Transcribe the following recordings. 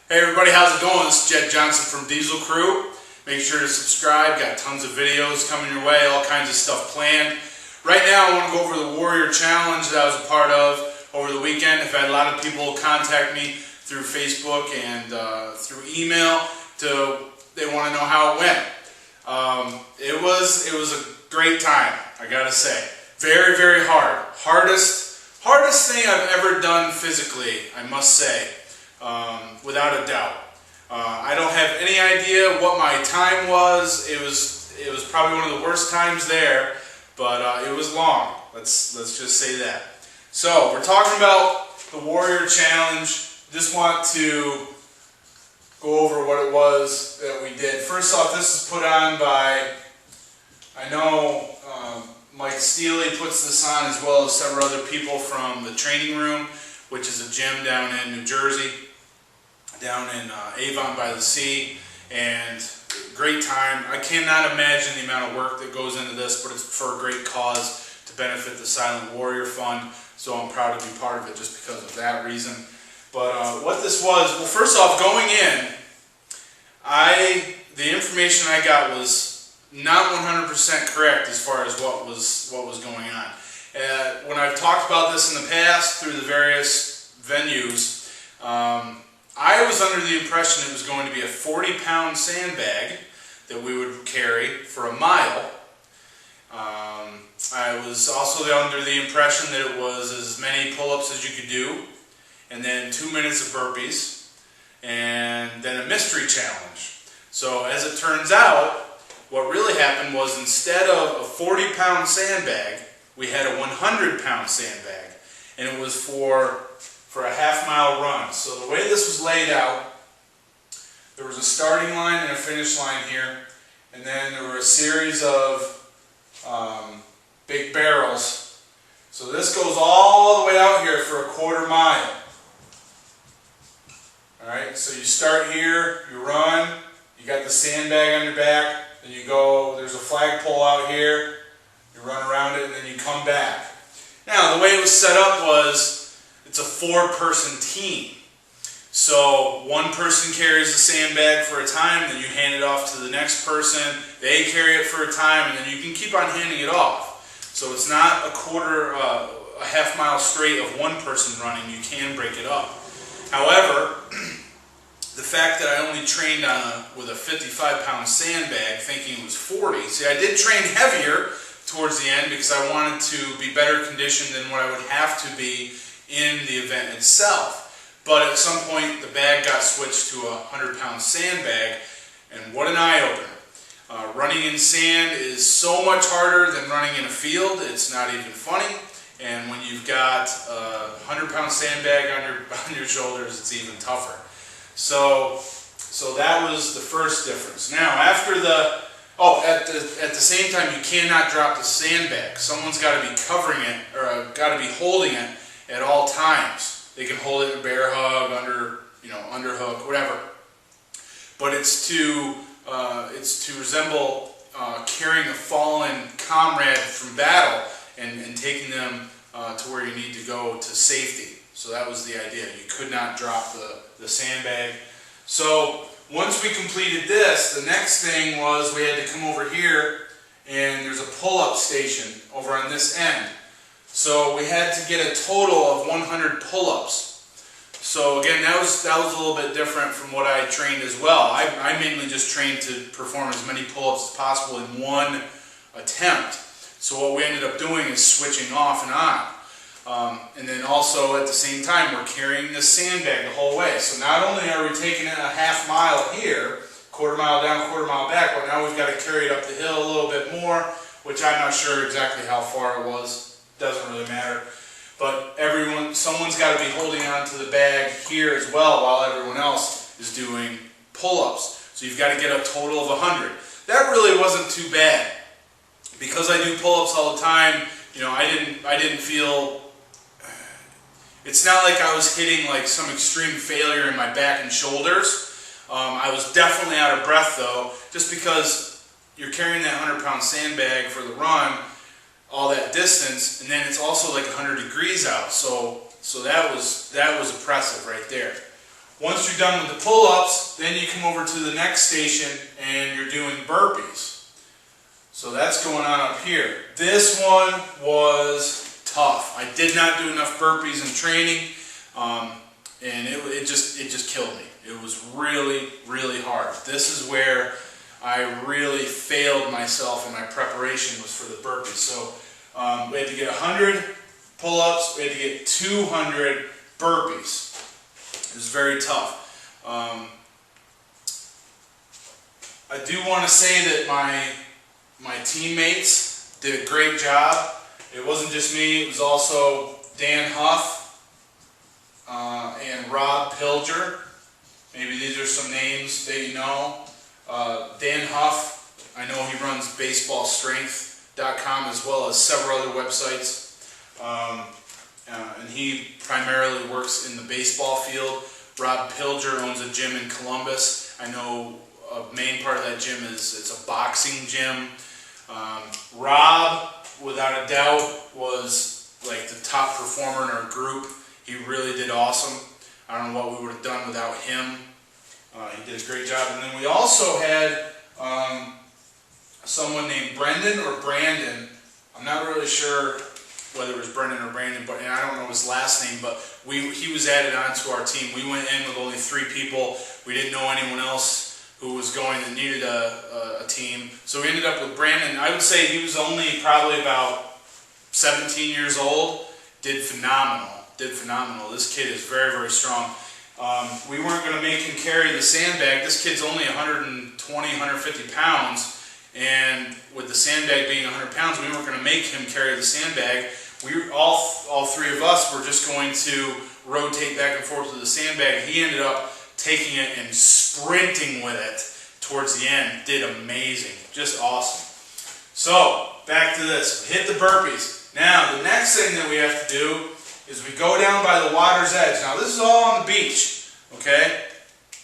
Hey everybody, how's it going? This is Jed Johnson from Diesel Crew. Make sure to subscribe, got tons of videos coming your way, all kinds of stuff planned. Right now I want to go over the Warrior Challenge that I was a part of over the weekend. I've had a lot of people contact me through Facebook and through email. They want to know how it went. It was a great time, I gotta say. Very, very hard. Hardest thing I've ever done physically, I must say. Without a doubt. I don't have any idea what my time was. It was probably one of the worst times there, but it was long. Let's just say that. So we're talking about the Warrior Challenge. Just want to go over what it was that we did. First off, this is put on by, I know Mike Steely puts this on, as well as several other people from the Training Room, which is a gym down in New Jersey, down in Avon by the Sea, and great time. I cannot imagine the amount of work that goes into this, but it's for a great cause to benefit the Silent Warrior Fund, so I'm proud to be part of it just because of that reason. But what this was, well, first off, going in, the information I got was not 100% correct as far as what was going on. When I've talked about this in the past through the various venues, I was under the impression it was going to be a 40-pound sandbag that we would carry for a mile. I was also under the impression that it was as many pull-ups as you could do, and then 2 minutes of burpees, and then a mystery challenge. So as it turns out, what really happened was instead of a 40-pound sandbag, we had a 100-pound sandbag, and it was for a half-mile run. So the way this was laid out, there was a starting line and a finish line here, and then there were a series of big barrels. So this goes all the way out here for a quarter mile. Alright, so you start here, you run, you got the sandbag on your back, then you go, there's a flagpole out here, you run around it, and then you come back. Now, the way it was set up was, it's a 4-person team. So one person carries the sandbag for a time, then you hand it off to the next person, they carry it for a time, and then you can keep on handing it off. So it's not a half mile straight of one person running, you can break it up. However, the fact that I only trained with a 55-pound sandbag thinking it was 40, see, I did train heavier towards the end because I wanted to be better conditioned than what I would have to be in the event itself. But at some point the bag got switched to a 100-pound sandbag, and what an eye-opener. Running in sand is so much harder than running in a field. It's not even funny, and when you've got a 100-pound sandbag on your shoulders, it's even tougher. So that was the first difference. Now after at the same time, you cannot drop the sandbag. Someone's got to be covering it, or got to be holding it at all times. They can hold it in a bear hug, underhook, whatever. But it's to resemble carrying a fallen comrade from battle and taking them to where you need to go to safety. So that was the idea. You could not drop the sandbag. So once we completed this, the next thing was we had to come over here, and there's a pull-up station over on this end. So we had to get a total of 100 pull-ups. So again, that was a little bit different from what I trained as well. I mainly just trained to perform as many pull-ups as possible in one attempt. So what we ended up doing is switching off and on. And then also at the same time, we're carrying this sandbag the whole way. So not only are we taking it a half mile here, quarter mile down, quarter mile back, but now we've got to carry it up the hill a little bit more, which I'm not sure exactly how far it was. Doesn't really matter. But someone's got to be holding on to the bag here as well while everyone else is doing pull-ups. So you've got to get a total of 100. That really wasn't too bad. Because I do pull-ups all the time, I didn't feel, it's not like I was hitting like some extreme failure in my back and shoulders. I was definitely out of breath though, just because you're carrying that 100-pound sandbag for the run all that distance, and then it's also like 100 degrees out, so that was oppressive right there. Once you're done with the pull-ups, then you come over to the next station and you're doing burpees. So that's going on up here. This one was tough. I did not do enough burpees in training, and it just killed me. It was really, really hard. This is where I really failed myself in my preparation, was for the burpees. So we had to get 100 pull-ups, we had to get 200 burpees. It was very tough. I do want to say that my teammates did a great job. It wasn't just me, it was also Dan Huff and Rob Pilger. Maybe these are some names that you know. Dan Huff, I know he runs baseballstrength.com as well as several other websites. And he primarily works in the baseball field. Rob Pilger owns a gym in Columbus. I know a main part of that gym it's a boxing gym. Rob, without a doubt, was like the top performer in our group. He really did awesome. I don't know what we would have done without him. He did a great job. And then we also had someone named Brendan or Brandon. I'm not really sure whether it was Brendan or Brandon, and I don't know his last name, but he was added onto our team. We went in with only 3 people. We didn't know anyone else who was going that needed a team. So we ended up with Brandon. I would say he was only probably about 17 years old. Did phenomenal. This kid is very, very strong. We weren't going to make him carry the sandbag. This kid's only 120, 150 pounds. And with the sandbag being 100 pounds, we weren't going to make him carry the sandbag. All 3 of us were just going to rotate back and forth with the sandbag. He ended up taking it and sprinting with it towards the end. Did amazing. Just awesome. So, back to this. Hit the burpees. Now, the next thing that we have to do is we go down by the water's edge. Now, this is all on the beach, okay?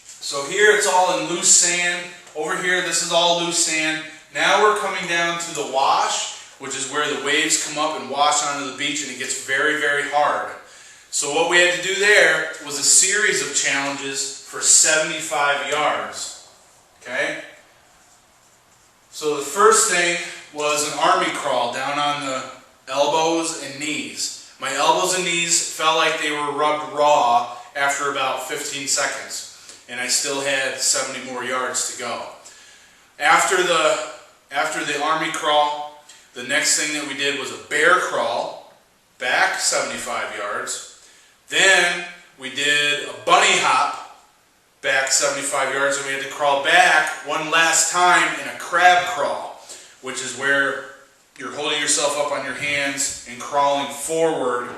So here it's all in loose sand. Over here, this is all loose sand. Now we're coming down to the wash, which is where the waves come up and wash onto the beach, and it gets very, very hard. So what we had to do there was a series of challenges for 75 yards. Okay? So the first thing was an army crawl down on the elbows and knees. My elbows and knees felt like they were rubbed raw after about 15 seconds, and I still had 70 more yards to go. After the army crawl, the next thing that we did was a bear crawl, back 75 yards. Then we did a bunny hop, back 75 yards, and we had to crawl back one last time in a crab crawl, which is where you're holding yourself up on your hands and crawling forward,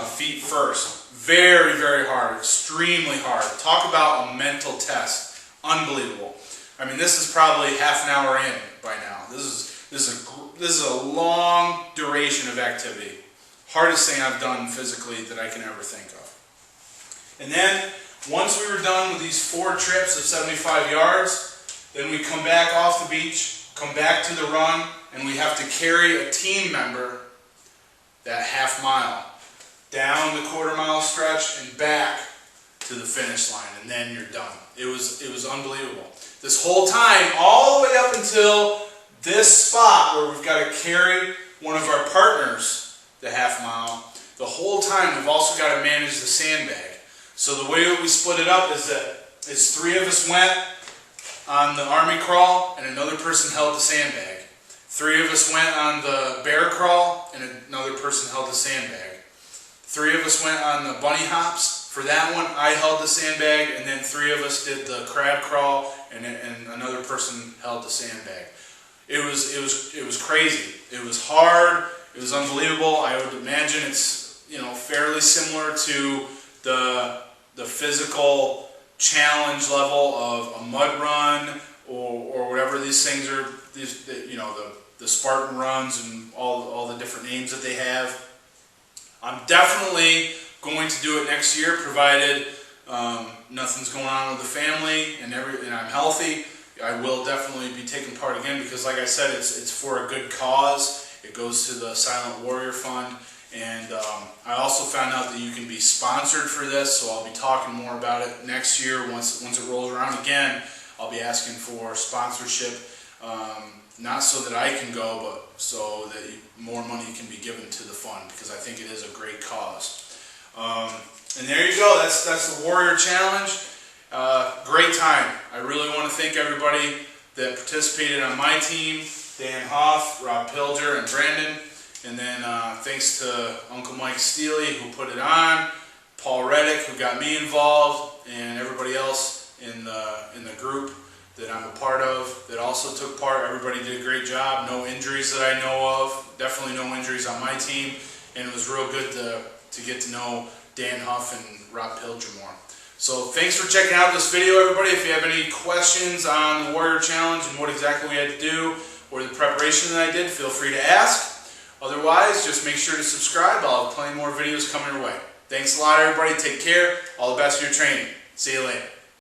feet first. Very, very hard, extremely hard. Talk about a mental test. Unbelievable. I mean, this is probably half an hour in by now. This is a long duration of activity. Hardest thing I've done physically that I can ever think of. And then, once we were done with these 4 trips of 75 yards, then we come back off the beach, come back to the run, and we have to carry a team member that half mile down the quarter-mile stretch and back to the finish line, and then you're done. It was unbelievable. This whole time, all the way up until this spot where we've got to carry one of our partners the half mile, the whole time we've also got to manage the sandbag. So the way that we split it up is that 3 of us went on the army crawl and another person held the sandbag. 3 of us went on the bear crawl and another person held the sandbag. 3 of us went on the bunny hops. For that one, I held the sandbag, and then 3 of us did the crab crawl, and another person held the sandbag. It was crazy. It was hard. It was unbelievable. I would imagine it's fairly similar to the physical challenge level of a mud run or whatever these things are. The Spartan runs and all the different names that they have. I'm definitely going to do it next year, provided nothing's going on with the family and I'm healthy. I will definitely be taking part again because, like I said, it's for a good cause. It goes to the Silent Warrior Fund, And I also found out that you can be sponsored for this, so I'll be talking more about it next year. Once it rolls around again, I'll be asking for sponsorship, not so that I can go, but so that more money can be given to the fund, because I think it is a great cause. And there you go, that's the Warrior Challenge. Great time. I really want to thank everybody that participated on my team, Dan Hoff, Rob Pilger, and Brandon. And then thanks to Uncle Mike Steely, who put it on, Paul Reddick, who got me involved, and everybody else in the group that I'm a part of that also took part. Everybody did a great job. No injuries that I know of. Definitely no injuries on my team. And it was real good to get to know Dan Huff and Rob Pilger more. So thanks for checking out this video, everybody. If you have any questions on the Warrior Challenge and what exactly we had to do or the preparation that I did, feel free to ask. Otherwise, just make sure to subscribe. I'll have plenty more videos coming your way. Thanks a lot, everybody. Take care. All the best for your training. See you later.